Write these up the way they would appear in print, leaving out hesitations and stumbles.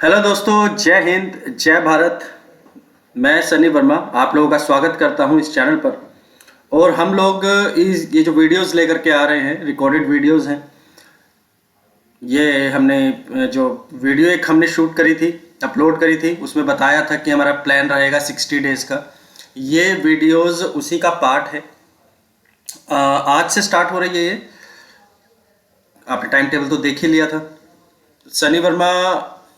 Hello दोस्तों, जय हिंद, जय भारत। मैं सनी वर्मा आप लोगों का स्वागत करता हूं इस चैनल पर। और हम लोग ये जो वीडियोस लेकर के आ रहे हैं, रिकॉर्डेड वीडियोस हैं। ये हमने जो वीडियो एक हमने शूट करी थी, अपलोड करी थी, उसमें बताया था कि हमारा प्लान रहेगा 60 डेज़ का। ये वीडियोस उसी का पार्ट है। आज से स्टार्ट हो रही है ये। आपने टाइम टेबल तो देख ही लिया था। सनी वर्मा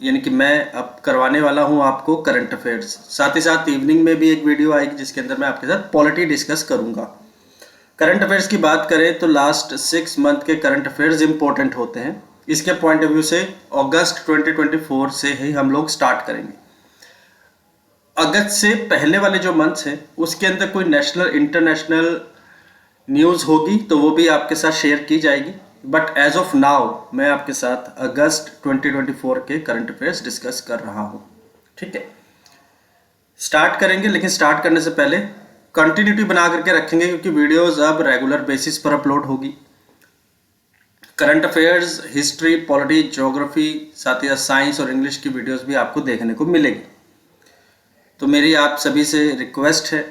यानी कि मैं अब करवाने वाला हूं आपको करंट अफेयर्स। साथ ही साथ इवनिंग में भी एक वीडियो आएगी जिसके अंदर मैं आपके साथ पॉलिटी डिस्कस करूंगा। करंट अफेयर्स की बात करें तो लास्ट 6 मंथ के करंट अफेयर्स इंपॉर्टेंट होते हैं। इसके पॉइंट ऑफ व्यू से अगस्त 2024 से ही हम लोग स्टार्ट करेंगे। अगस्त से पहले वाले जो मंथ्स हैं उसके अंदर कोई नेशनल इंटरनेशनल न्यूज़ होगी तो वो भी आपके साथ शेयर की जाएगी। बट एज ऑफ नाउ मैं आपके साथ अगस्त 2024 के करंट अफेयर्स डिस्कस कर रहा हूँ। ठीक है, स्टार्ट करेंगे, लेकिन स्टार्ट करने से पहले कंटिन्यूटी बना करके रखेंगे क्योंकि वीडियोस अब रेगुलर बेसिस पर अपलोड होगी। Current affairs, history, polity, geography, साथ ही साथ साइंस और इंग्लिश की वीडियोस भी आपको देखने को मिलेगी। तो मेरी आप सभी से रिक्वेस्ट है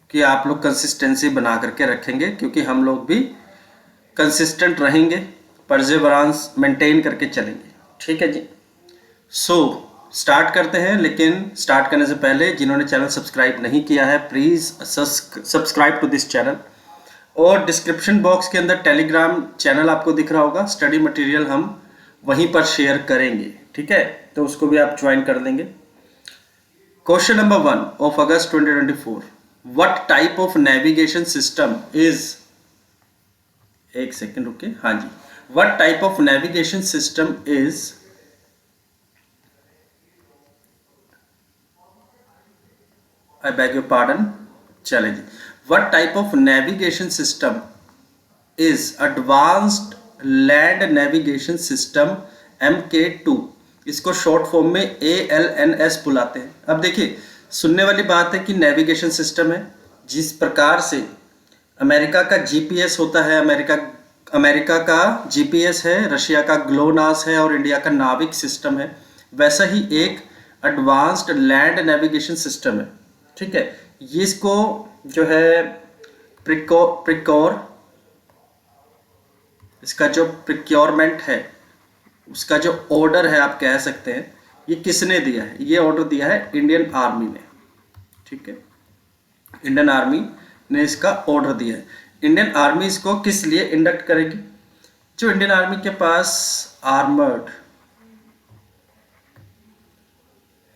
कि आप लोग कंसिस्टेंसी बना करके रखेंगे क्योंकि हम लोग भी कंसिस्टेंट रहेंगे, परसेवरेंस मेंटेन करके चलेंगे। ठीक है जी। सो स्टार्ट करते हैं, लेकिन स्टार्ट करने से पहले जिन्होंने चैनल सब्सक्राइब नहीं किया है please subscribe to this channel. और डिस्क्रिप्शन बॉक्स के अंदर टेलीग्राम चैनल आपको दिख रहा होगा, स्टडी मटेरियल हम वहीं पर शेयर करेंगे। ठीक है, तो उसको भी आप ज्वाइन कर लेंगे। Question number 1 of August 2024, what type of navigation system is, एक सेकेंड रुके, हाँ जी, what type of navigation system is, I beg your pardon, चले जी, what type of navigation system is advanced land navigation system MK2। इसको short form में ALNS बुलाते हैं। अब देखिए, सुनने वाली बात है कि नेविगेशन सिस्टम है। जिस प्रकार से अमेरिका का GPS होता है, अमेरिका का GPS है, रशिया का ग्लोनास है और इंडिया का नाविक सिस्टम है, वैसा ही एक एडवांस्ड लैंड नेविगेशन सिस्टम है। ठीक है, ये इसको जो है प्रिकॉर इसका जो प्रिक्योरमेंट है, उसका जो ऑर्डर है आप कह सकते हैं, ये किसने दिया है? ये ऑर्डर दिया है इंडियन आर्मी ने। ठीक है, इंडियन आर्मी ने इसका ऑर्डर दिया है। इंडियन आर्मी इसको किस लिए इंडक्ट करेगी? जो इंडियन आर्मी के पास आर्मर्ड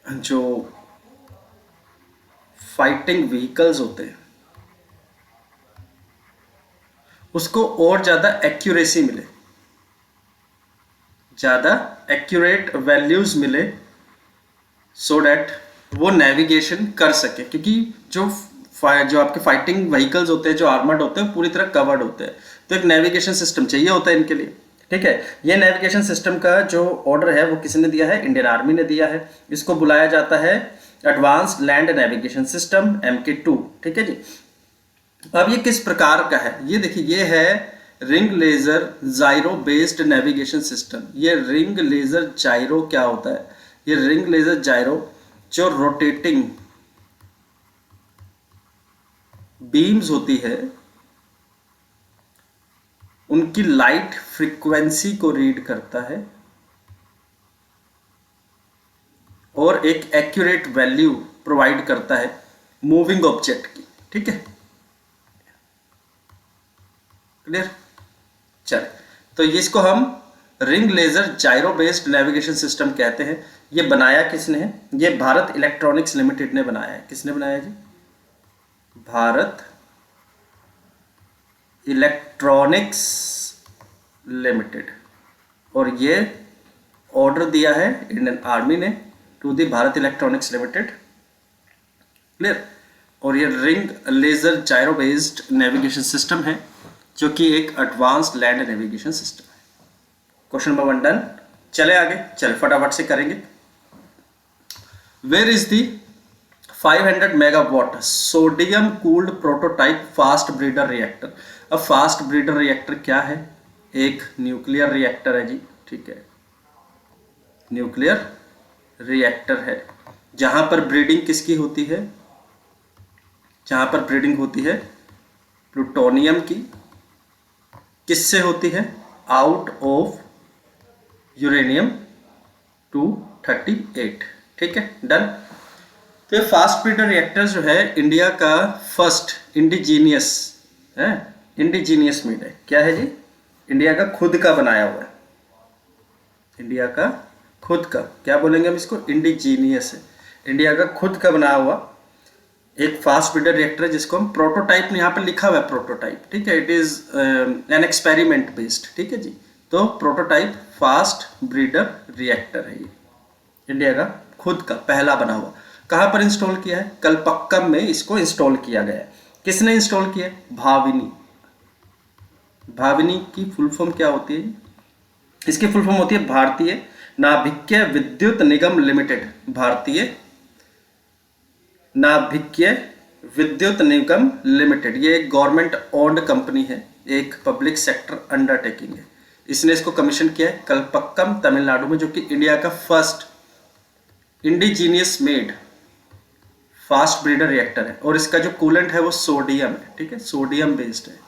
जो फाइटिंग व्हीकल्स होते हैं उसको और ज़्यादा एक्यूरेसी मिले, ज़्यादा एक्यूरेट वैल्यूज मिले, सो डैट वो नेविगेशन कर सके। क्योंकि जो आपके फाइटिंग व्हीकल्स होते हैं, जो आर्मर्ड होते हैं, पूरी तरह कवर्ड होते हैं, तो एक नेविगेशन सिस्टम चाहिए होता है इनके लिए। ठीक है, ये नेविगेशन सिस्टम का जो ऑर्डर है वो किसने दिया है? इंडियन आर्मी ने दिया है। इसको बुलाया जाता है advanced land navigation system MK2। ठीक है जी। अब ये किस प्रकार का है? ये देखिए, ये है ring laser gyro based navigation system. ये रिंग लेजर जायरो क्या होता है? ये रिंग लेजर जायरो जो रोटेटिंग बीम्स होती है उनकी लाइट फ्रीक्वेंसी को रीड करता है और एक एक्यूरेट वैल्यू प्रोवाइड करता है मूविंग ऑब्जेक्ट की। ठीक है, क्लियर? चले, तो इसको हम ring laser gyro based navigation system कहते हैं। ये बनाया किसने है? ये भारत इलेक्ट्रॉनिक्स लिमिटेड ने बनाया है। किसने बनाया जी? Bharat electronics limited. और ये ऑर्डर दिया है इंडियन आर्मी ने to the Bharat electronics limited. Clear? और ये ring laser gyro based navigation system है जो कि एक एडवांस्ड लैंड नेविगेशन सिस्टम है। Question number 1 done. चले आगे, चले फटाफट से करेंगे। Where is the 500 megawatt sodium cooled prototype fast breeder reactor? अब फास्ट ब्रीडर रिएक्टर क्या है? एक न्यूक्लियर रिएक्टर है जी। ठीक है, न्यूक्लियर रिएक्टर है। जहां पर ब्रीडिंग किसकी होती है? जहां पर ब्रीडिंग होती है प्लूटोनियम की। किससे होती है? Out of uranium 238। ठीक है, डन। तो ये फास्ट ब्रीडर रिएक्टर जो है इंडिया का फर्स्ट इंडिजीनियस है, इंडिजीनियस मेड है। क्या है जी? इंडिया का खुद का बनाया हुआ है। इंडिया का खुद का, क्या बोलेंगे हम इसको? इंडिजीनियस है। इंडिया का खुद का बनाया हुआ एक फास्ट ब्रीडर रिएक्टर है, जिसको हम प्रोटोटाइप, यहाँ पर लिखा हुआ है प्रोटोटाइप। ठीक है, it is an experiment based. ठीक है जी, तो प्रोटोटाइप फास्ट ब्रीडर रिएक्टर है ये, इंडिया का खुद का पहला बना हुआ। कहाँ पर इंस्टॉल किया है? कलपक्कम में इसको इंस्टॉल किया गया है। किसने इंस्टॉल किया? भाविनी। भाविनी की फुल फॉर्म क्या होती है? इसकी फुल फॉर्म होती है भारतीय नाभिकीय विद्युत निगम लिमिटेड। भारतीय नाभिकीय विद्युत निगम लिमिटेड, ये एक गवर्नमेंट ओन्ड कंपनी है, एक पब्लिक सेक्टर अंडरटेकिंग है। इसने इसको कमीशन किया है कलपक्कम तमिलनाडु में, जो कि इंडिया का first indigenous made fast breeder reactor है। और इसका जो कूलेंट है वो सोडियम है। ठीक है, सोडियम बेस्ड है,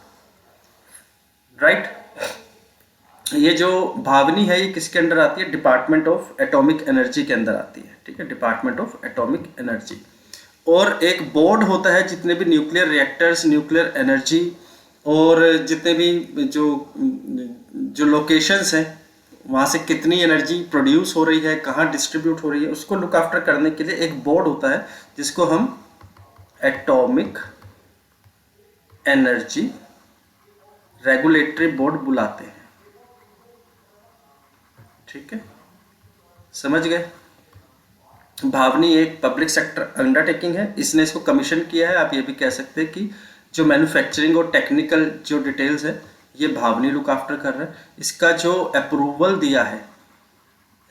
राइट। ये जो भावनी है ये किसके अंडर आती है? डिपार्टमेंट ऑफ एटॉमिक एनर्जी के अंदर आती है। ठीक है, डिपार्टमेंट ऑफ एटॉमिक एनर्जी। और एक बोर्ड होता है, जितने भी न्यूक्लियर रिएक्टर्स, न्यूक्लियर एनर्जी और जितने भी जो लोकेशंस हैं वहाँ से कितनी एनर्जी प्रोड्यूस हो रही है, कहाँ डिस्ट्रीब्यूट हो रही है, उसको लुक आफ्टर करने के लिए एक बोर्ड होता है, जिसको हम एटॉमिक एनर्जी रेगुलेटरी बोर्ड बुलाते हैं। ठीक है, समझ गए? भावनी एक पब्लिक सेक्टर अंडरटेकिंग है, इसने इसको कमीशन किया है। आप ये भी कह सकते हैं कि जो मैन्युफैक्चरिंग और टेक्निकल जो डिटेल्स है ये भावनी लुक आफ्टर कर रहा है। इसका जो अप्रूवल दिया है,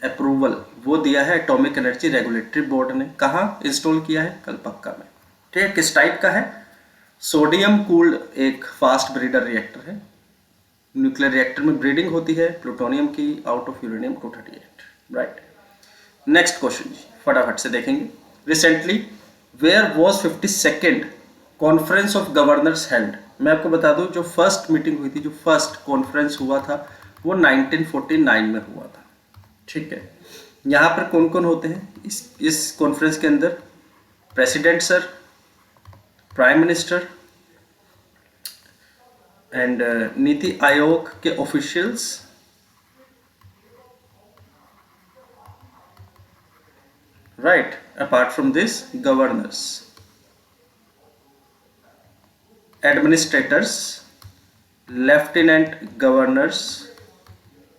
अप्रूवल वो दिया है एटॉमिक एनर्जी रेगुलेटरी बोर्ड ने। कहाँ इंस्टॉल किया है? कलपक्का में। ठीक है, किस टाइप का है? सोडियम कूल्ड एक फास्ट ब्रीडर रिएक्टर है। न्यूक्लियर रिएक्टर में ब्रीडिंग होती है प्लूटोनियम की out of uranium 238, right. Next question जी, फटाफट से देखेंगे। Recently where was 52nd conference of governors held? मैं आपको बता दूं, जो फर्स्ट मीटिंग हुई थी, जो फर्स्ट कॉन्फ्रेंस हुआ था वो 1949 में हुआ था। ठीक है, यहाँ पर कौन कौन होते हैं इस कॉन्फ्रेंस के अंदर? President sir, prime minister and NITI Aayog के officials, right? Apart from this, governors, administrators, lieutenant governors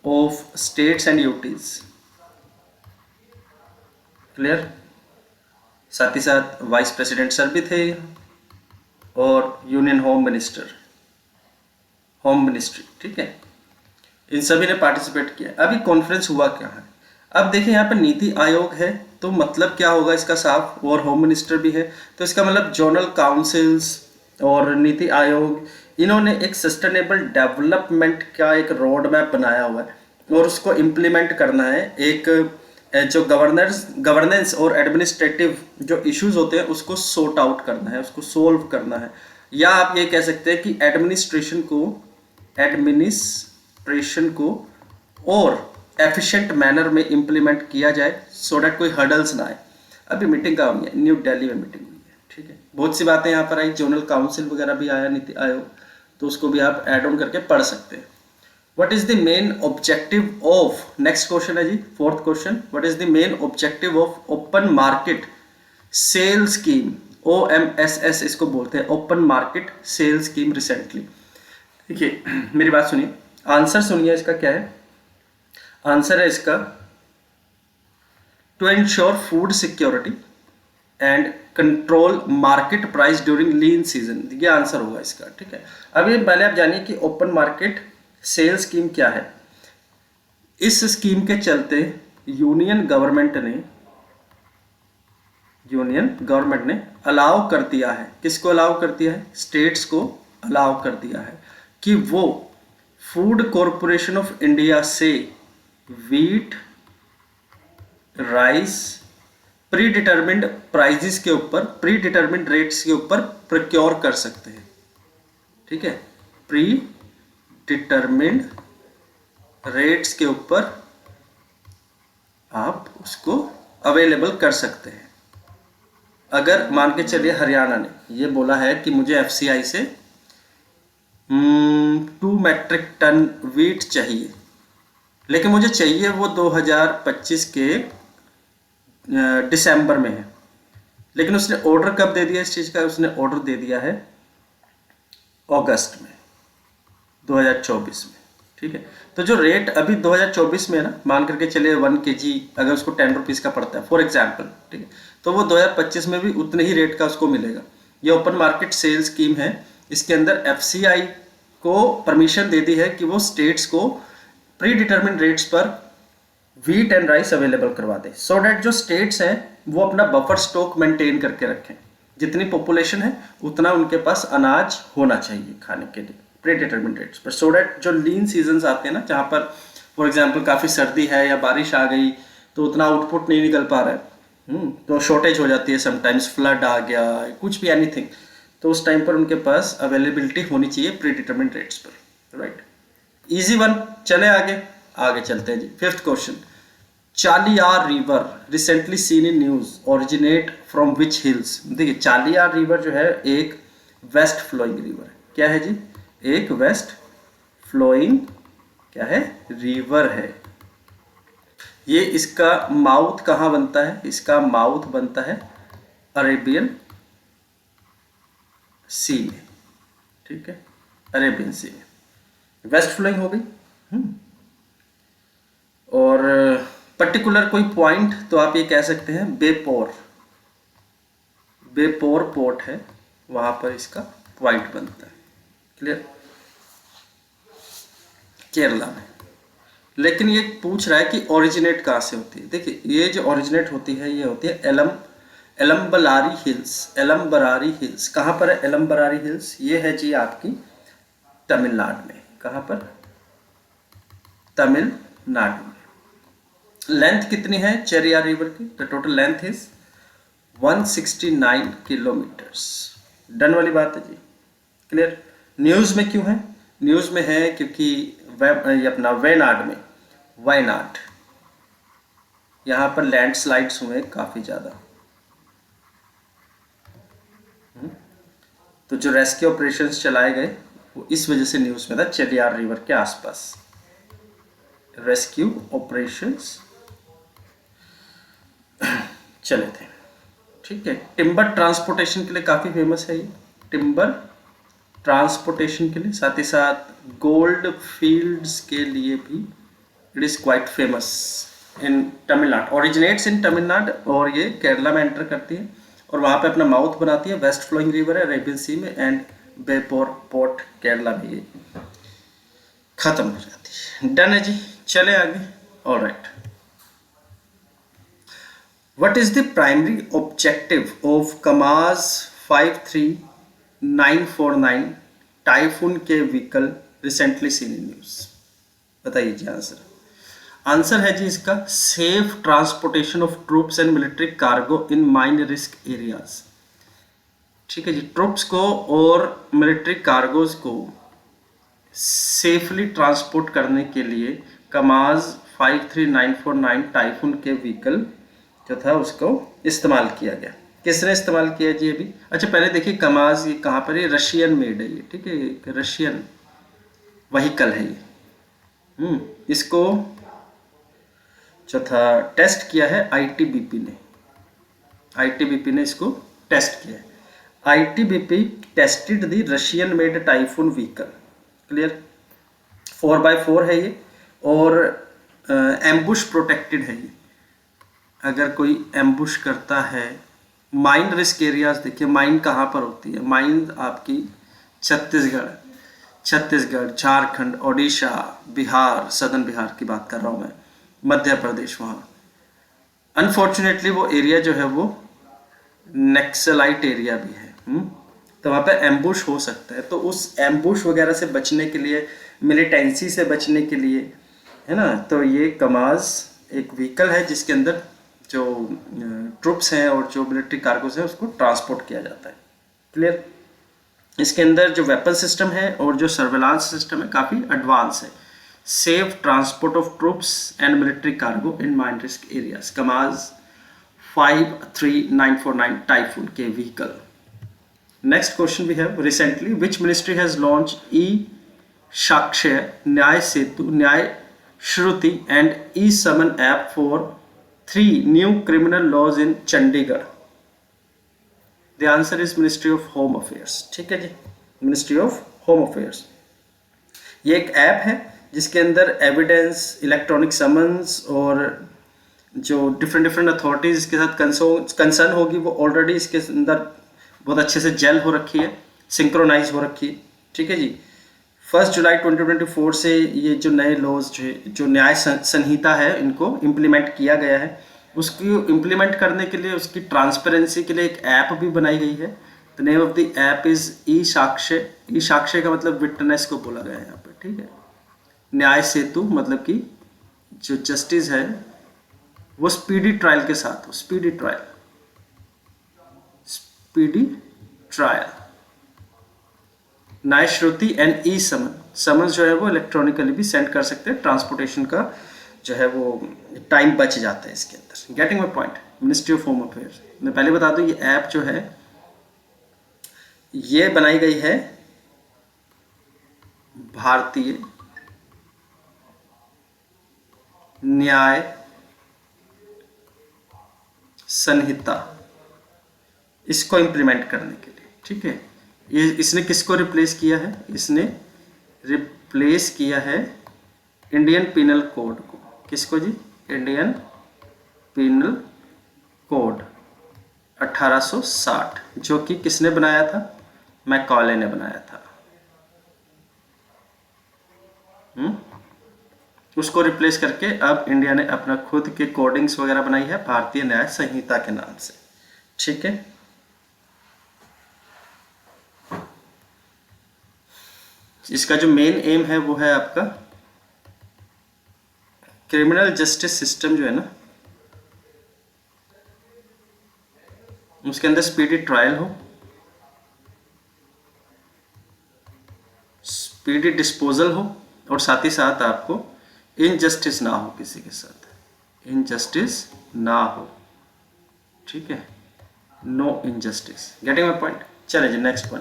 of states and UTs, clear? साथ ही साथ वाइस प्रेसिडेंट सर भी थे और union home minister, home ministry. ठीक है, इन सभी ने पार्टिसिपेट किया। अभी कॉन्फ्रेंस हुआ क्या है? अब देखिए, यहाँ पर नीति आयोग है तो मतलब क्या होगा इसका साफ, और होम मिनिस्टर भी है, तो इसका मतलब जोनल काउंसिल्स और नीति आयोग, इन्होंने एक सस्टेनेबल डेवलपमेंट का एक रोड मैप बनाया हुआ है और उसको इम्प्लीमेंट करना है। एक जो गवर्नेंस और एडमिनिस्ट्रेटिव जो इश्यूज होते हैं उसको सॉर्ट आउट करना है, उसको सोल्व करना है। या आप ये कह सकते हैं कि एडमिनिस्ट्रेशन को और एफिशिएंट मैनर में इम्प्लीमेंट किया जाए, सो डैट कोई हर्डल्स ना आए। अभी मीटिंग का हुई है, न्यू दिल्ली में मीटिंग हुई है। ठीक है, बहुत सी बातें यहाँ पर आई, जोनल काउंसिल वगैरह भी आया, नीति आयोग, तो उसको भी आप ऐड ऑन करके पढ़ सकते हैं। What is the main objective of, next question है जी, fourth question, what is the main objective of open market sale scheme? OMSS इसको बोलते हैं, open market sale scheme recently. देखिए मेरी बात सुनिए, आंसर सुनिए इसका क्या है। आंसर है इसका to ensure food security and control market price during lean season, ये आंसर होगा इसका। ठीक है, अभी पहले आप जानिए कि ओपन मार्केट सेल स्कीम क्या है। इस स्कीम के चलते यूनियन गवर्नमेंट ने अलाउ कर दिया है, किसको अलाउ कर दिया है? स्टेट्स को अलाउ कर दिया है कि वो फूड कॉरपोरेशन ऑफ इंडिया से wheat, rice pre determined prices के ऊपर, प्री डिटर्मिंड रेट्स के ऊपर प्रोक्योर कर सकते हैं। ठीक है, प्री डिटर्मिंड रेट्स के ऊपर आप उसको अवेलेबल कर सकते हैं। अगर मान के चलिए हरियाणा ने ये बोला है कि मुझे एफसीआई से 2 मेट्रिक टन वीट चाहिए, लेकिन मुझे चाहिए वो 2025 के दिसंबर में है, लेकिन उसने ऑर्डर कब दे दिया इस चीज़ का? उसने ऑर्डर दे दिया है अगस्त में 2024 में। ठीक है, तो जो रेट अभी 2024 में है ना, मान करके चलिए 1 kg अगर उसको 10 रुपीज़ का पड़ता है फॉर एग्जाम्पल, ठीक है, तो वो 2025 में भी उतने ही रेट का उसको मिलेगा। ये ओपन मार्केट सेल स्कीम है, इसके अंदर एफसीआई को परमिशन दे दी है कि वो स्टेट्स को प्री डिटर्मिन्ड रेट्स पर व्हीट एंड राइस अवेलेबल करवा दे, सो डैट जो स्टेट्स हैं वो अपना बफर स्टॉक मेंटेन करके रखें। जितनी पॉपुलेशन है उतना उनके पास अनाज होना चाहिए खाने के लिए प्री डिटर्मिन्ड रेट्स पर, सो डैट जो लीन सीजन्स आते हैं ना, जहाँ पर फॉर एग्जांपल काफ़ी सर्दी है या बारिश आ गई तो उतना आउटपुट नहीं निकल पा रहा है, तो शॉर्टेज हो जाती है, समटाइम्स फ्लड आ गया, कुछ भी एनीथिंग, तो उस टाइम पर उनके पास अवेलेबिलिटी होनी चाहिए प्री डिटर्मिन्ड रेट्स पर। Right, easy one. चले आगे आगे चलते हैं जी। 5th question, Chaliyar river recently seen in news originate from which hills? देखिए चालियार रिवर जो है एक वेस्ट फ्लोइंग रिवर है। क्या है जी? एक वेस्ट फ्लोइंग क्या है? रिवर है। ये इसका माउथ कहाँ बनता है? इसका माउथ बनता है अरेबियन सी में। ठीक है, अरेबियन सी में वेस्ट फ्लोइंग हो गई। और पर्टिकुलर कोई पॉइंट तो आप ये कह सकते हैं बेपोर, बेपोर पोर्ट है, वहां पर इसका पॉइंट बनता है। क्लियर? केरला में। लेकिन ये पूछ रहा है कि ओरिजिनेट कहाँ से होती है। देखिए ये जो ओरिजिनेट होती है ये होती है एलम्बलारी हिल्स। एलम्बरारी हिल्स कहाँ पर है? एलम्बरारी हिल्स ये है जी आपकी तमिलनाडु में। कहाँ पर? तमिलनाडु में। लेंथ कितनी है चेरियार रिवर की? The total length is 169 kilometres. Done वाली बात है जी। क्लियर? न्यूज में क्यों है? न्यूज में है क्योंकि ये अपना वायनाड यहाँ पर लैंडस्लाइड्स हुए काफी ज्यादा, तो जो रेस्क्यू ऑपरेशंस चलाए गए वो इस वजह से न्यूज में था। चेरियार रिवर के आसपास रेस्क्यू ऑपरेशंस चले थे। ठीक है, टिम्बर ट्रांसपोर्टेशन के लिए काफी फेमस है ये, टिम्बर ट्रांसपोर्टेशन के लिए, साथ ही साथ गोल्ड फील्ड्स के लिए भी it is quite famous in Tamil Nadu. Originates इन तमिलनाडु और ये केरला में एंटर करती है और वहां पे अपना माउथ बनाती है। वेस्ट फ्लोइंग रिवर है अरेबियन सी में एंड बेपोर पोर्ट केरला में ये खत्म हो जाती है। डन है जी, चले आगे। Alright, what is the primary objective of Kamaz 53949 typhoon के vehicle recently seen in news? बताइए जी आंसर। आंसर है जी इसका safe transportation of troops and military cargo in mine risk areas. ठीक है जी, ट्रूप्स को और मिलिट्री कार्गोज को सेफली ट्रांसपोर्ट करने के लिए कमाज 53949 टाइफून के व्हीकल जो था उसको इस्तेमाल किया गया। किसने इस्तेमाल किया जी अभी? अच्छा पहले देखिए कमाज ये कहाँ पर है? रशियन मेड है ये। ठीक है, एक रशियन व्हीकल है ये। इसको जो था टेस्ट किया है आईटीबीपी ने। आईटीबीपी ने इसको टेस्ट किया है। ITBP tested the Russian made typhoon vehicle. Clear? 4x4 है ये और एम्बुश प्रोटेक्टेड है ये। अगर कोई एम्बुश करता है, माइन रिस्क एरियाज देखिए, माइन कहाँ पर होती है? माइन आपकी छत्तीसगढ़, झारखंड, ओडिशा, बिहार, सदर्न बिहार की बात कर रहा हूँ मैं, मध्य प्रदेश, वहाँ अनफॉर्चुनेटली वो एरिया जो है वो नक्सलाइट एरिया भी है। तो वहाँ पे एम्बुश हो सकता है, तो उस एम्बुश वगैरह से बचने के लिए, मिलिटेंसी से बचने के लिए, है ना, तो ये कमाज एक व्हीकल है जिसके अंदर जो ट्रुप्स हैं और जो मिलिट्री कार्गोज हैं उसको ट्रांसपोर्ट किया जाता है। क्लियर। इसके अंदर जो वेपन सिस्टम है और जो सर्वेलांस सिस्टम है काफ़ी एडवांस है। Safe transport of troops and military cargo in mine risk areas, Kamaz 53949 typhoon के vehicle. Next question we have, recently which ministry has launch e Sakshya, Nyaya Setu, Nyaya Shruti and e summon app for 3 new criminal laws in Chandigarh? The answer is ministry of home affairs. ठीक है जी, ministry of home affairs. ये एक app है जिसके अंदर evidence, electronic summons और जो डिफरेंट अथॉरिटीज इसके साथ कंसर्न होगी वो ऑलरेडी इसके अंदर बहुत अच्छे से जेल हो रखी है, सिंक्रोनाइज हो रखी है। ठीक है जी। 1 जुलाई 2024 से ये जो नए लॉज जो न्याय संहिता है इनको इम्प्लीमेंट किया गया है। उसकी इम्प्लीमेंट करने के लिए, उसकी ट्रांसपेरेंसी के लिए एक ऐप भी बनाई गई है। The name of the app is e Sakshya. E साक्ष्य का मतलब विटनेस को बोला गया है यहाँ पे। ठीक है। न्याय सेतु मतलब कि जो जस्टिस है वो स्पीडी ट्रायल के साथ हो, स्पीडी ट्रायल, स्पीडी ट्रायल। न्याय Shruti and e summon, summons जो है वो इलेक्ट्रॉनिकली भी सेंड कर सकते हैं, ट्रांसपोर्टेशन का जो है वो टाइम बच जाता है इसके अंदर। Getting my point. Ministry of home affairs. मैं पहले बता दूं ये ऐप जो है ये बनाई गई है भारतीय न्याय संहिता इसको इम्प्लीमेंट करने के लिए। ठीक है। ये इसने किसको रिप्लेस किया है? इसने रिप्लेस किया है इंडियन पिनल कोड को। किसको जी? इंडियन पिनल कोड 1860, जो कि किसने बनाया था? मैकॉले ने बनाया था। उसको रिप्लेस करके अब इंडिया ने अपना खुद के कोडिंग्स वगैरह बनाई है भारतीय न्याय संहिता के नाम से। ठीक है। इसका जो मेन एम है वो है आपका क्रिमिनल जस्टिस सिस्टम जो है ना उसके अंदर स्पीडी ट्रायल हो, स्पीडी डिस्पोजल हो और साथ ही साथ आपको इनजस्टिस ना हो, किसी के साथ इनजस्टिस ना हो। ठीक है। No injustice. Getting my point. चले जी next one.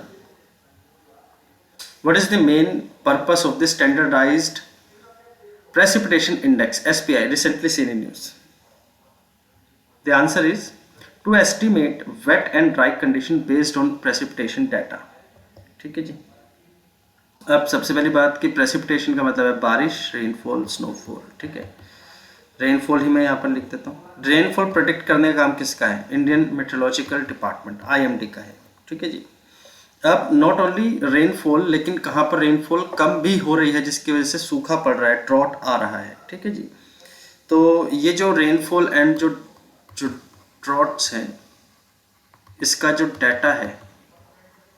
What is the main purpose of the standardized precipitation index (SPI) recently seen in news? The answer is to estimate wet and dry condition based on precipitation data. ठीक है जी। अब सबसे पहली बात कि precipitation का मतलब है बारिश, रेनफॉल, स्नोफॉल। ठीक है। रेनफॉल ही मैं यहाँ पर लिख देता हूँ। रेनफॉल प्रेडिक्ट करने का काम किसका है? इंडियन मेट्रोलॉजिकल डिपार्टमेंट IMD का है। ठीक है जी। अब नॉट ओनली रेनफॉल, लेकिन कहाँ पर रेनफॉल कम भी हो रही है जिसकी वजह से सूखा पड़ रहा है, ड्रॉट आ रहा है। ठीक है जी। तो ये जो रेनफॉल एंड जो ड्रॉट्स हैं इसका जो डाटा है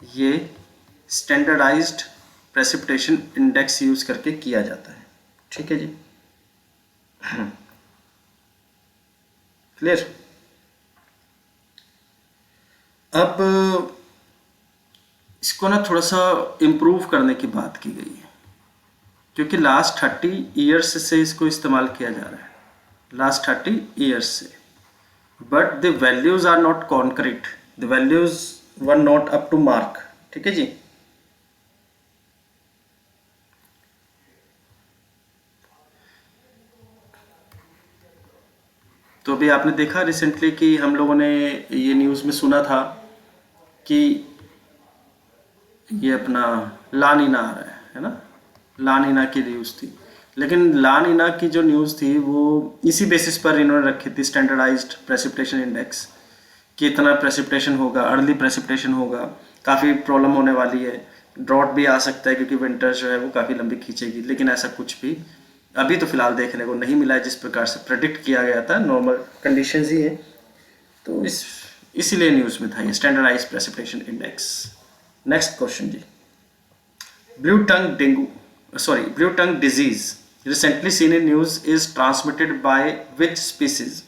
ये स्टैंडर्डाइज्ड प्रेसिपिटेशन इंडेक्स यूज करके किया जाता है। ठीक है जी। क्लियर। अब इसको ना थोड़ा सा इम्प्रूव करने की बात की गई है क्योंकि लास्ट 30 ईयर्स से इसको इस्तेमाल किया जा रहा है, लास्ट 30 ईयर्स से, but the values are not concrete, the values were not up to mark. ठीक है जी। तो अभी आपने देखा रिसेंटली कि हम लोगों ने ये न्यूज़ में सुना था कि ये अपना ला नीना आ रहा है ना, ला नीना की न्यूज़ थी, लेकिन ला नीना की जो न्यूज़ थी वो इसी बेसिस पर इन्होंने रखी थी स्टैंडर्डाइज्ड प्रेसिपिटेशन इंडेक्स कि इतना प्रेसिपिटेशन होगा, अर्ली प्रेसिपिटेशन होगा, काफ़ी प्रॉब्लम होने वाली है, ड्रॉट भी आ सकता है क्योंकि विंटर जो है वो काफ़ी लंबी खींचेगी, लेकिन ऐसा कुछ भी अभी तो फिलहाल देखने को नहीं मिला है जिस प्रकार से प्रेडिक्ट किया गया था। नॉर्मल कंडीशंस ही है, तो इसीलिए न्यूज़ में था ये standardized precipitation index. Next question जी। Blue tongue disease recently seen in news is transmitted by which species?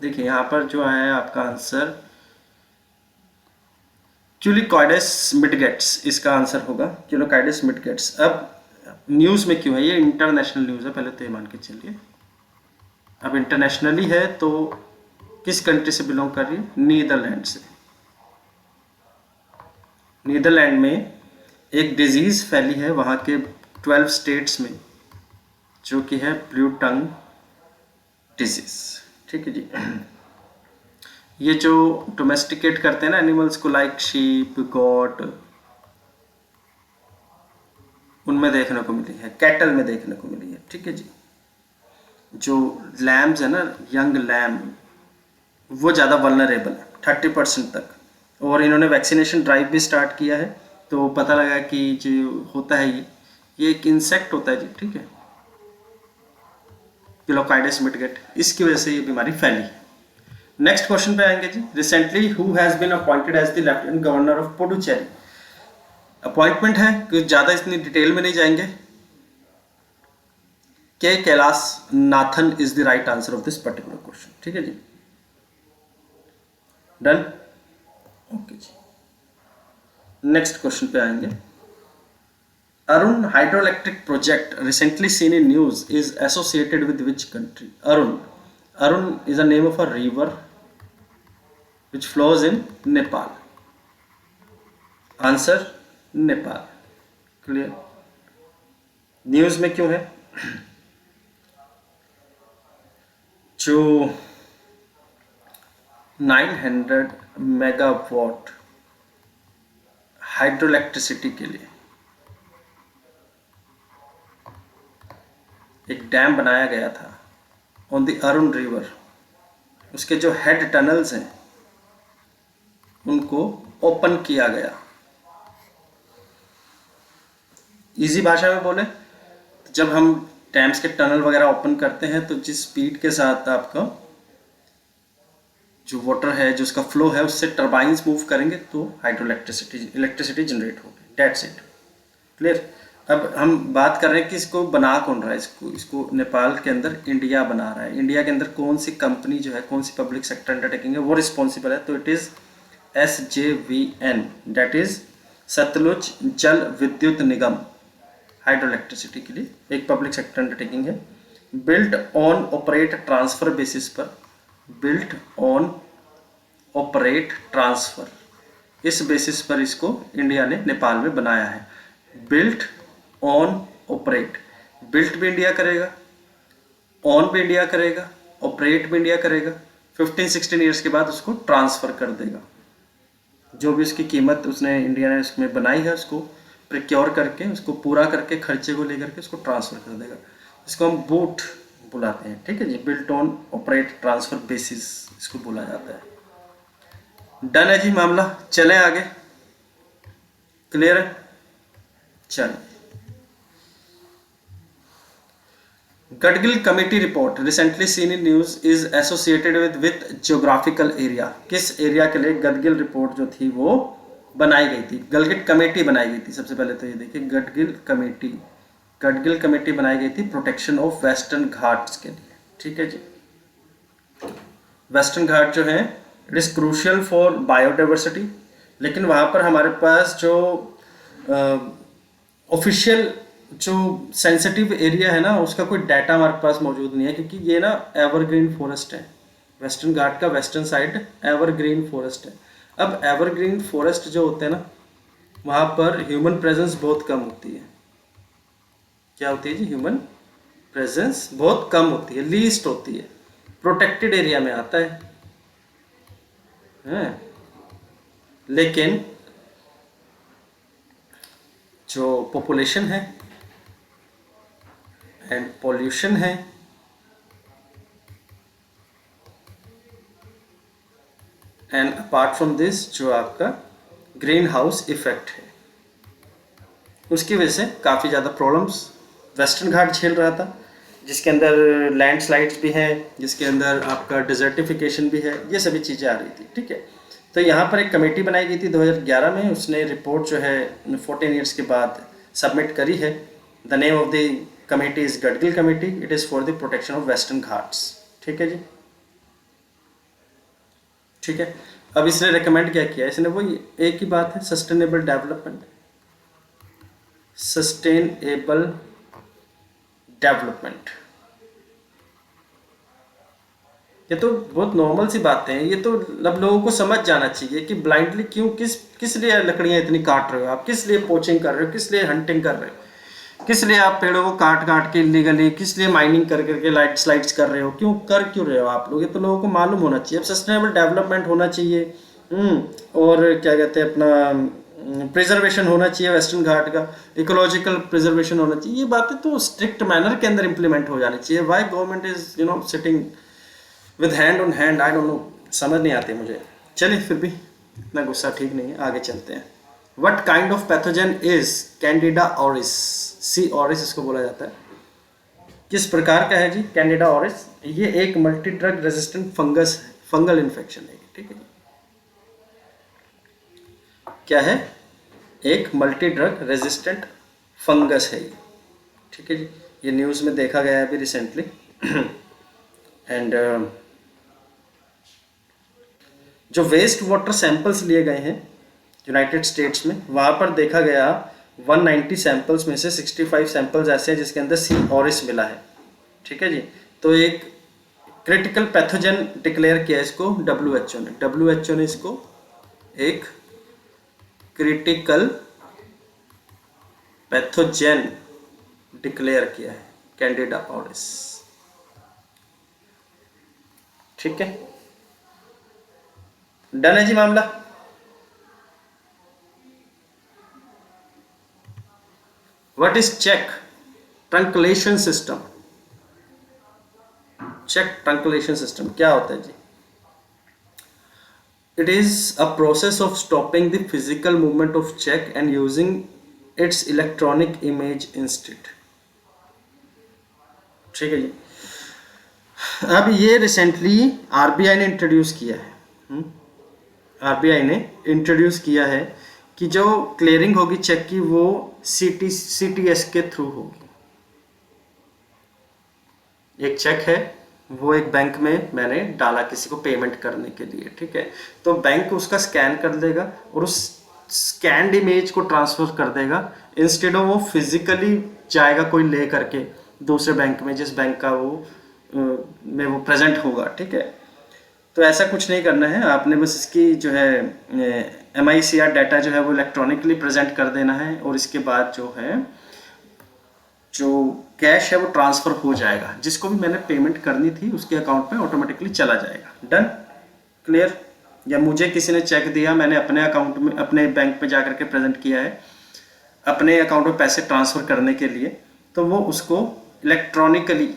देखिए यहाँ पर जो है आपका आंसर क्यूलिकॉइडस मिडगेट्स इसका आंसर होगा, क्यूलिकॉइडस मिडगेट्स। अब न्यूज़ में क्यों है, ये इंटरनेशनल न्यूज़ है, पहले तो ये मान के चलिए। अब इंटरनेशनली है तो किस कंट्री से बिलोंग कर रही है, नीदरलैंड से। नीदरलैंड में एक डिजीज़ फैली है वहाँ के 12 स्टेट्स में, जो कि है ब्लू टंग डिजीज़। ठीक है जी। ये जो डोमेस्टिकेट करते हैं ना एनिमल्स को, लाइक शीप, गॉट, उनमें देखने को मिली है, कैटल में देखने को मिली है। ठीक है जी। जो लैम्स है ना, यंग लैम, वो ज़्यादा वल्नरेबल है 30% तक। और इन्होंने वैक्सीनेशन ड्राइव भी स्टार्ट किया है, तो पता लगा कि जो होता है ये एक इंसेक्ट होता है जी। ठीक है, क्यूलिकॉइडस मिडगेट, इसकी वजह से ये बीमारी फैली है। नेक्स्ट क्वेश्चन पे आएंगे जी। Recently who has been appointed as the lieutenant governor of Puducherry. Appointment है कि ज़्यादा इतनी डिटेल में नहीं जाएंगे। K Kailash Nathan is the right answer of this particular question. ठीक है जी, डन, ओके जी। नेक्स्ट क्वेश्चन पे आएंगे। Arun hydroelectric project recently seen in news is associated with which country. Arun is a name of a river which flows in Nepal. Answer Nepal. Clear. News में क्यों है, जो 900 मेगावाट हाइड्रोइलेक्ट्रिसिटी के लिए एक डैम बनाया गया था ऑन द अरुण रिवर, उसके जो हेड टनल्स हैं उनको ओपन किया गया। इजी भाषा में बोले तो जब हम डैम्स के टनल वगैरह ओपन करते हैं तो जिस स्पीड के साथ आपका जो वाटर है, जो उसका फ्लो है, उससे टर्बाइंस मूव करेंगे तो इलेक्ट्रिसिटी जनरेट होगी। That's it. क्लियर। अब हम बात कर रहे हैं कि इसको बना कौन रहा है, इसको नेपाल के अंदर इंडिया बना रहा है। इंडिया के अंदर कौन सी कंपनी जो है, कौन सी पब्लिक सेक्टर अंडरटेकिंग है वो रिस्पॉन्सिबल है, तो it is SJVN, that is Satluj Jal Vidyut Nigam. Hydroelectricity के लिए एक पब्लिक सेक्टर अंडरटेकिंग है। Built on operate transfer basis पर, बिल्ट ऑन ऑपरेट ट्रांसफर, इस बेसिस पर इसको इंडिया ने नेपाल में बनाया है। बिल्ट ऑन ऑपरेट, बिल्ट भी इंडिया करेगा, ऑन भी इंडिया करेगा, ऑपरेट भी इंडिया करेगा। 15-16 ईयर्स के बाद उसको ट्रांसफर कर देगा। जो भी उसकी कीमत उसने इंडिया ने उसमें बनाई है उसको प्रिक्योर करके, उसको पूरा करके, खर्चे को लेकर के उसको ट्रांसफर कर देगा। इसको हम बूट बुलाते हैं। ठीक है जी, built on operate transfer basis इसको बोला जाता है। डन है जी मामला, चले आगे। क्लियर है, चलिए। Gadgil committee report recently seen in news is associated with geographical area. किस एरिया के लिए गडगिल रिपोर्ट जो थी वो बनाई गई थी, गलगिट कमेटी बनाई गई थी। सबसे पहले तो ये देखिए, गडगिल कमेटी बनाई गई थी प्रोटेक्शन ऑफ वेस्टर्न घाट्स के लिए। ठीक है जी। वेस्टर्न घाट जो है it is crucial for biodiversity, लेकिन वहाँ पर हमारे पास जो ऑफिशियल जो सेंसिटिव एरिया है ना, उसका कोई डाटा हमारे पास मौजूद नहीं है, क्योंकि ये ना एवरग्रीन फॉरेस्ट है। वेस्टर्न घाट का वेस्टर्न साइड एवरग्रीन फॉरेस्ट है। अब एवरग्रीन फॉरेस्ट जो होते हैं ना, वहाँ पर ह्यूमन प्रेजेंस बहुत कम होती है। क्या होती है जी, ह्यूमन प्रेजेंस बहुत कम होती है, लीस्ट होती है, प्रोटेक्टेड एरिया में आता है। लेकिन जो पॉपुलेशन है एंड पॉल्यूशन है एंड अपार्ट फ्रॉम दिस जो आपका ग्रीन हाउस इफेक्ट है, उसकी वजह से काफ़ी ज़्यादा प्रॉब्लम्स वेस्टर्न घाट झेल रहा था, जिसके अंदर लैंडस्लाइड्स भी हैं, जिसके अंदर आपका डिजर्टिफिकेशन भी है, ये सभी चीज़ें आ रही थी। ठीक है, तो यहाँ पर एक कमेटी बनाई गई थी 2011 में। उसने रिपोर्ट जो है 14 ईयर्स के बाद सबमिट करी है। The name of the committee is Gadgil committee, it is for the protection of western Ghats. ठीक है जी। ठीक है। अब इसने रेकमेंड क्या किया, इसने वही एक ही बात है, सस्टेनेबल डेवलपमेंट, सस्टेनेबल डेवलपमेंट। ये तो बहुत नॉर्मल सी बातें हैं, ये तो अब लोगों को समझ जाना चाहिए कि ब्लाइंडली क्यों, किस लिए लकड़ियां इतनी काट रहे हो आप, किस लिए पोचिंग कर रहे हो, किस लिए हंटिंग कर रहे हो, किस लिए आप पेड़ों को काट काट के इलीगली, किस लिए माइनिंग कर करके स्लाइड्स कर रहे हो, क्यों रहे हो आप लोग, ये तो लोगों को मालूम होना चाहिए। अब सस्टेनेबल डेवलपमेंट होना चाहिए, और क्या कहते हैं अपना प्रिजर्वेशन होना चाहिए वेस्टर्न घाट का, इकोलॉजिकल प्रिजर्वेशन होना चाहिए। ये बातें तो स्ट्रिक्ट मैनर के अंदर इंप्लीमेंट हो जानी चाहिए। Why government is sitting with hand on hand, I don't know, समझ नहीं आती मुझे। चलिए फिर भी इतना गुस्सा ठीक नहीं है, आगे चलते हैं। What kind of pathogen is Candida auris, C auris इसको बोला जाता है। किस प्रकार का है जी कैंडिडा ऑरिस? ये एक मल्टी ड्रग रेजिस्टेंट फंगस है, फंगल इन्फेक्शन है, ठीक है जी। क्या है? एक मल्टी ड्रग रेजिस्टेंट फंगस है ये, ठीक है जी। ये न्यूज़ में देखा गया है अभी रिसेंटली। एंड जो वेस्ट वाटर सैंपल्स लिए गए हैं यूनाइटेड स्टेट्स में, वहाँ पर देखा गया 190 सैंपल्स में से 65 सैंपल्स ऐसे हैं जिसके अंदर सी ऑरिस मिला है, ठीक है जी। तो एक क्रिटिकल पैथोजन डिक्लेयर किया इसको WHO ने इसको एक क्रिटिकल पैथोजन डिक्लेयर किया है, कैंडिडा ऑरिस, ठीक है। डन है जी मामला। What is cheque truncation system? Cheque truncation system क्या होता है जी? It is a process of stopping the physical movement of cheque and using its electronic image instead, ठीक है जी। अब ये रिसेंटली आरबीआई ने इंट्रोड्यूस किया है, आरबीआई ने इंट्रोड्यूस किया है कि जो क्लियरिंग होगी चेक की वो सीटीएस के थ्रू होगी। एक चेक है, वो एक बैंक में मैंने डाला किसी को पेमेंट करने के लिए, ठीक है। तो बैंक उसका स्कैन कर देगा और उस स्कैन्ड इमेज को ट्रांसफर कर देगा, इंस्टेड ऑफ वो फिजिकली जाएगा कोई ले करके दूसरे बैंक में, जिस बैंक का वो में वो प्रेजेंट होगा, ठीक है। तो ऐसा कुछ नहीं करना है आपने, बस इसकी जो है MICR डाटा जो है वो इलेक्ट्रॉनिकली प्रेजेंट कर देना है, और इसके बाद जो है जो कैश है वो ट्रांसफ़र हो जाएगा, जिसको भी मैंने पेमेंट करनी थी उसके अकाउंट में ऑटोमेटिकली चला जाएगा। Done, clear? या मुझे किसी ने चेक दिया, मैंने अपने अकाउंट में अपने बैंक में जाकर के प्रेजेंट किया है अपने अकाउंट में पैसे ट्रांसफ़र करने के लिए, तो वो उसको इलेक्ट्रॉनिकली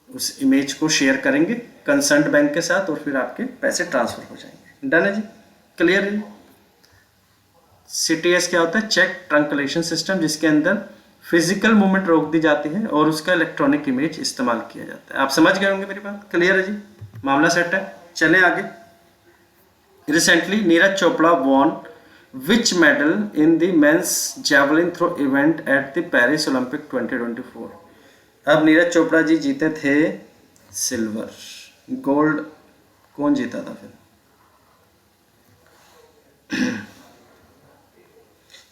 उस इमेज को शेयर करेंगे कंसर्न्ड बैंक के साथ, और फिर आपके पैसे ट्रांसफ़र हो जाएंगे। डन है जी, क्लियर है? CTS क्या होता है? चेक ट्रंकुलेशन सिस्टम, जिसके अंदर फिजिकल मूवमेंट रोक दी जाती है और उसका इलेक्ट्रॉनिक इमेज इस्तेमाल किया जाता है। आप समझ गए होंगे मेरी बात, क्लियर है जी, मामला सेट है। चले आगे। Recently Neeraj Chopra won which medal in the men's javelin throw event at the Paris Olympic 2024? अब नीरज चोपड़ा जी जीते थे सिल्वर, गोल्ड कौन जीता था फिर?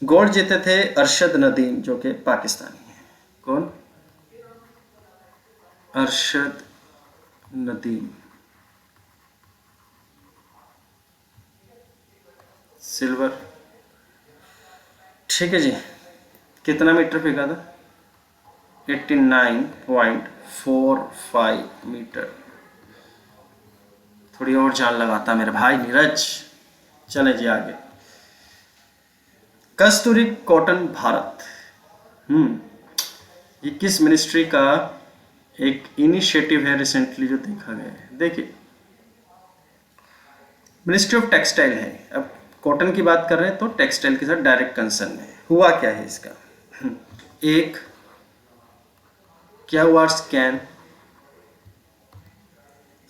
गोल्ड जीते थे अरशद नदीम, जो कि पाकिस्तानी है। कौन? अरशद नदीम। सिल्वर, ठीक है जी। कितना मीटर फेंका था? 89.45 मीटर। थोड़ी और जान लगाता मेरे भाई नीरज। चले जी आगे। कस्तूरी कॉटन भारत, ये किस मिनिस्ट्री का एक इनिशिएटिव है रिसेंटली जो देखा गया है? देखिए, मिनिस्ट्री ऑफ टेक्सटाइल है। अब कॉटन की बात कर रहे हैं तो टेक्सटाइल के साथ डायरेक्ट कंसर्न है। हुआ क्या है इसका? एक क्या हुआ? स्कैन,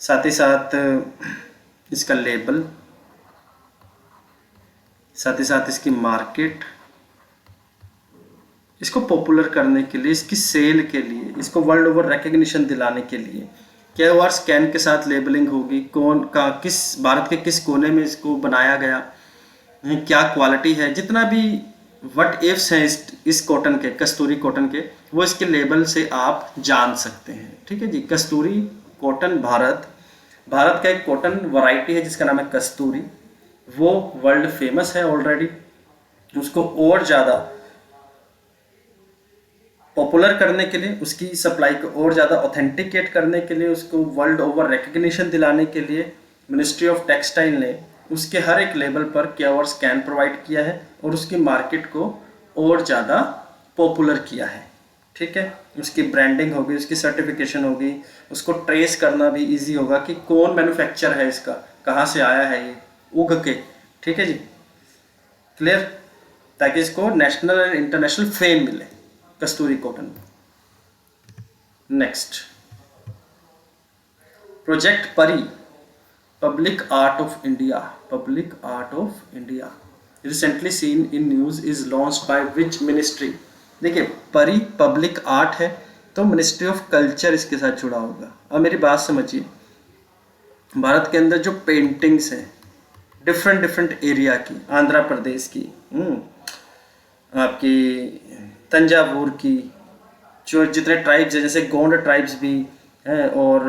साथ ही साथ इसका लेबल, साथ ही साथ इसकी मार्केट, इसको पॉपुलर करने के लिए, इसकी सेल के लिए, इसको वर्ल्ड ओवर रिकग्निशन दिलाने के लिए क्यूआर स्कैन के साथ लेबलिंग होगी, कौन का किस भारत के किस कोने में इसको बनाया गया, क्या क्वालिटी है, जितना भी वट इफ्स हैं इस कॉटन के, कस्तूरी कॉटन के, वो इसके लेबल से आप जान सकते हैं। ठीक है जी। कस्तूरी कॉटन भारत का एक कॉटन वैरायटी है जिसका नाम है कस्तूरी। वो वर्ल्ड फेमस है ऑलरेडी। उसको और ज़्यादा पॉपुलर करने के लिए, उसकी सप्लाई को और ज़्यादा ऑथेंटिकेट करने के लिए, उसको वर्ल्ड ओवर रिकग्निशन दिलाने के लिए मिनिस्ट्री ऑफ टेक्सटाइल ने उसके हर एक लेबल पर क्यूआर स्कैन प्रोवाइड किया है और उसकी मार्केट को और ज़्यादा पॉपुलर किया है। ठीक है। उसकी ब्रांडिंग होगी, उसकी सर्टिफिकेशन होगी, उसको ट्रेस करना भी इजी होगा कि कौन मैन्युफैक्चर है इसका, कहाँ से आया है ये उग के। ठीक है जी। क्लियर। ताकि इसको नेशनल एंड इंटरनेशनल फेम मिले कस्तूरी कॉटन। नेक्स्ट, प्रोजेक्ट परी public art of India recently seen in news is launched by which ministry. देखिए, परी पब्लिक आर्ट है तो मिनिस्ट्री ऑफ कल्चर इसके साथ जुड़ा होगा। अब मेरी बात समझिए, भारत के अंदर जो पेंटिंग्स हैं डिफरेंट एरिया की, आंध्र प्रदेश की, आपकी तंजावुर की, जो जितने ट्राइब्स हैं, जैसे गोंड ट्राइब्स भी हैं, और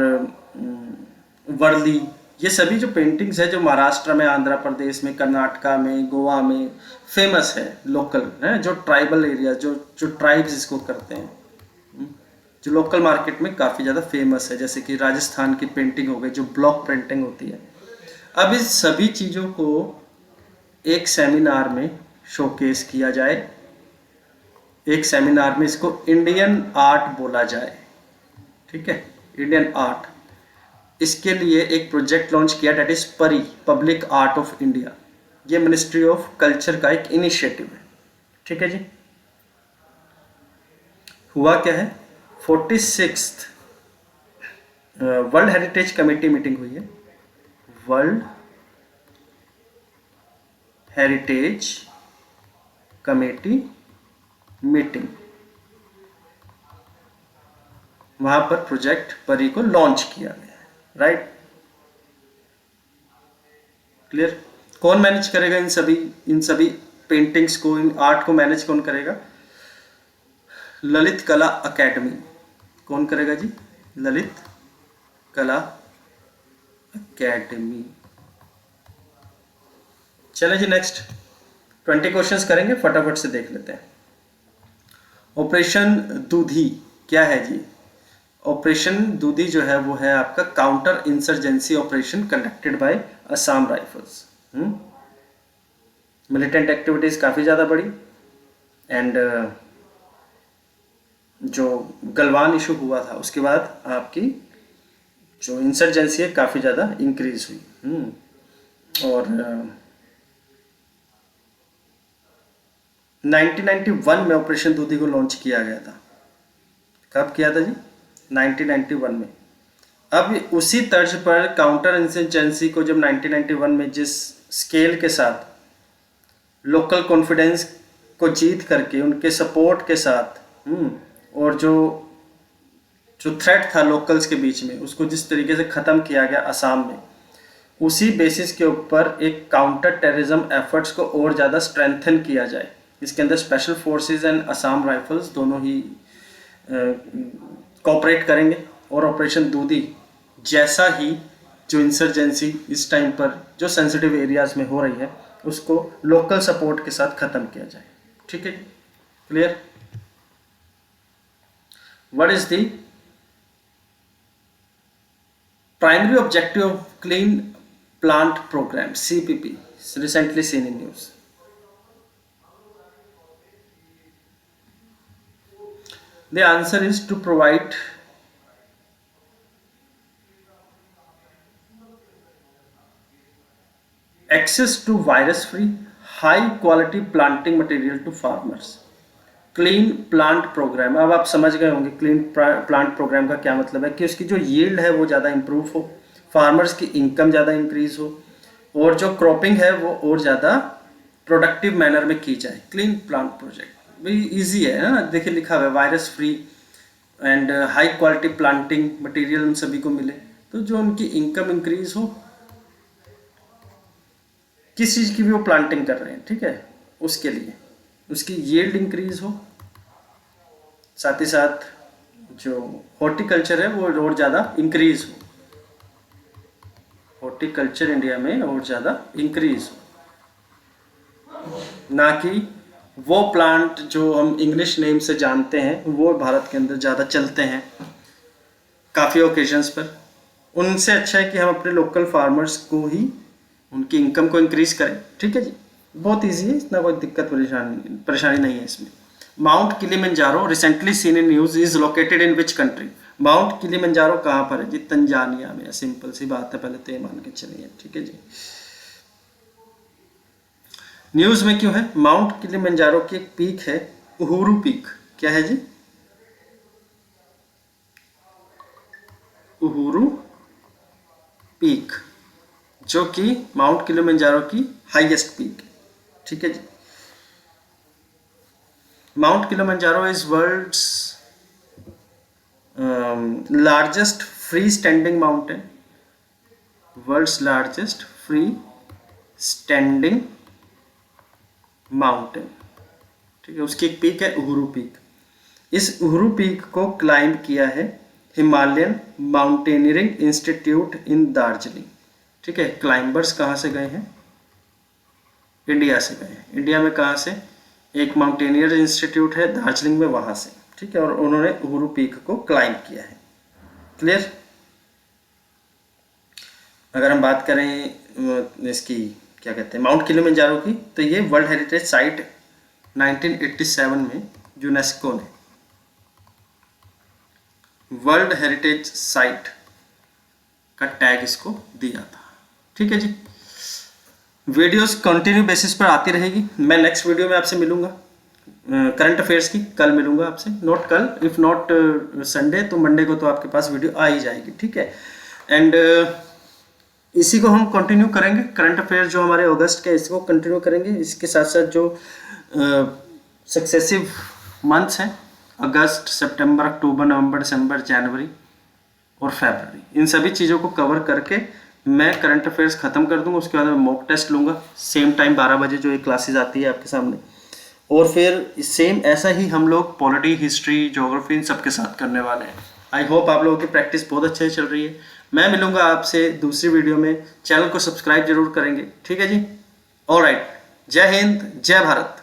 वर्ली, ये सभी जो पेंटिंग्स है जो महाराष्ट्र में, आंध्र प्रदेश में, कर्नाटका में, गोवा में फेमस है, लोकल है, जो ट्राइबल एरिया, जो ट्राइब्स इसको करते हैं, जो लोकल मार्केट में काफ़ी ज़्यादा फेमस है, जैसे कि राजस्थान की पेंटिंग हो गई जो ब्लॉक प्रिंटिंग होती है। अब इस सभी चीज़ों को एक सेमिनार में शोकेस किया जाए, एक सेमिनार में इसको इंडियन आर्ट बोला जाए। ठीक है, इंडियन आर्ट। इसके लिए एक प्रोजेक्ट लॉन्च किया, डेट इज परी पब्लिक आर्ट ऑफ इंडिया। ये मिनिस्ट्री ऑफ कल्चर का एक इनिशिएटिव है। ठीक है जी। हुआ क्या है, 46th world heritage committee meeting हुई है। वर्ल्ड हेरिटेज कमेटी मीटिंग, वहां पर प्रोजेक्ट परी को लॉन्च किया गया है। राइट। क्लियर। कौन मैनेज करेगा इन सभी पेंटिंग्स को, इन आर्ट को मैनेज कौन करेगा? ललित कला अकेडमी। कौन करेगा जी? ललित कला अकेडमी। चले जी, नेक्स्ट 20 क्वेश्चंस करेंगे, फटाफट से देख लेते हैं। ऑपरेशन दूधी क्या है जी? ऑपरेशन दूधी जो है वो है आपका counter insurgency operation conducted by Assam rifles. Militant activities काफ़ी ज़्यादा बढ़ी, एंड जो गलवान इशू हुआ था उसके बाद आपकी जो इंसर्जेंसी है काफ़ी ज़्यादा इंक्रीज हुई। और 1991 में ऑपरेशन दूधी को लॉन्च किया गया था। कब किया था जी? 1991 में। अब उसी तर्ज पर काउंटर इंसर्जेंसी को जब 1991 में जिस स्केल के साथ लोकल कॉन्फिडेंस को जीत करके, उनके सपोर्ट के साथ, और जो थ्रेट था लोकल्स के बीच में, उसको जिस तरीके से ख़त्म किया गया असम में, उसी बेसिस के ऊपर एक काउंटर टेररिज्म एफर्ट्स को और ज़्यादा स्ट्रेंथन किया जाए। इसके अंदर special forces and Assam rifles दोनों ही कोऑपरेट करेंगे, और ऑपरेशन दूधी जैसा ही जो इंसर्जेंसी इस टाइम पर जो सेंसिटिव एरियाज में हो रही है उसको लोकल सपोर्ट के साथ ख़त्म किया जाए। ठीक है, clear. What is the primary objective of clean plant program, CPP, recently seen in news? The answer is to provide access to virus free high quality planting material to farmers. Clean plant program, अब आप समझ गए होंगे clean plant programme का क्या मतलब है, कि उसकी जो यील्ड है वो ज़्यादा इंप्रूव हो, फार्मर्स की इनकम ज़्यादा इंक्रीज हो, और जो क्रॉपिंग है वो और ज़्यादा प्रोडक्टिव मैनर में की जाए। क्लीन प्लांट प्रोजेक्ट भी इजी है ना, देखिए लिखा हुआ है virus free and high quality planting material उन सभी को मिले, तो जो उनकी इनकम इंक्रीज हो, किस चीज़ की भी वो प्लांटिंग कर रहे हैं, ठीक है, उसके लिए उसकी यील्ड इंक्रीज हो, साथ ही साथ जो हॉर्टिकल्चर है वो और ज़्यादा इंक्रीज हो, हॉर्टिकल्चर इंडिया में और ज़्यादा इंक्रीज हो, ना कि वो प्लांट जो हम इंग्लिश नेम से जानते हैं वो भारत के अंदर ज़्यादा चलते हैं काफ़ी ओकेजन्स पर। उनसे अच्छा है कि हम अपने लोकल फार्मर्स को ही उनकी इनकम को इंक्रीज करें, ठीक है जी। बहुत इजी है, इतना कोई दिक्कत परेशानी नहीं है इसमें। Mount Kilimanjaro recently seen in news is located in which country? Mount Kilimanjaro कहाँ पर है जी? तंजानिया में। सिंपल सी बात है, पहले तो ये मान के चलिए, ठीक है जी। न्यूज में क्यों है? माउंट किलिमंजारो की एक पीक है, उहुरू पीक। क्या है जी? उहुरू पीक, जो कि माउंट किलिमंजारो की हाईएस्ट पीक है, ठीक है जी। Mount Kilimanjaro is world's largest free standing mountain, world's largest free standing mountain, ठीक है। उसकी एक पीक है उहुरू पीक। इस उहुरू पीक को क्लाइंब किया है हिमालयन माउंटेनियरिंग इंस्टीट्यूट इन दार्जिलिंग, ठीक है। क्लाइंबर्स कहाँ से गए हैं? इंडिया से गए हैं। इंडिया में कहाँ से? एक माउंटेनियर इंस्टीट्यूट है दार्जिलिंग में, वहाँ से, ठीक है। और उन्होंने उहुरू पीक को क्लाइंब किया है। क्लियर? अगर हम बात करें इसकी क्या कहते हैं माउंट किलिमंजारो की, तो ये वर्ल्ड हेरिटेज साइट 1987 में यूनेस्को ने वर्ल्ड हेरिटेज साइट का टैग इसको दिया था, ठीक है जी। वीडियोस कंटिन्यू बेसिस पर आती रहेगी। मैं नेक्स्ट वीडियो में आपसे मिलूंगा करंट अफेयर्स की, कल मिलूंगा आपसे, नॉट कल, इफ नॉट संडे तो मंडे को तो आपके पास वीडियो आ ही जाएगी, ठीक है। एंड इसी को हम कंटिन्यू करेंगे, करंट अफेयर जो हमारे अगस्त के, इसको कंटिन्यू करेंगे। इसके साथ साथ जो सक्सेसिव मंथ्स हैं, अगस्त, सितंबर, अक्टूबर, नवंबर, दिसंबर, जनवरी और फरवरी, इन सभी चीज़ों को कवर करके मैं करंट अफेयर्स ख़त्म कर दूंगा। उसके बाद मैं मॉक टेस्ट लूँगा सेम टाइम 12 बजे जो एक क्लासेज आती है आपके सामने, और फिर सेम ऐसा ही हम लोग पॉलिटी, हिस्ट्री, ज्योग्राफी इन सबके साथ करने वाले हैं। आई होप आप लोगों की प्रैक्टिस बहुत अच्छे से चल रही है। मैं मिलूंगा आपसे दूसरी वीडियो में। चैनल को सब्सक्राइब जरूर करेंगे, ठीक है जी। ऑलराइट, जय हिंद, जय भारत।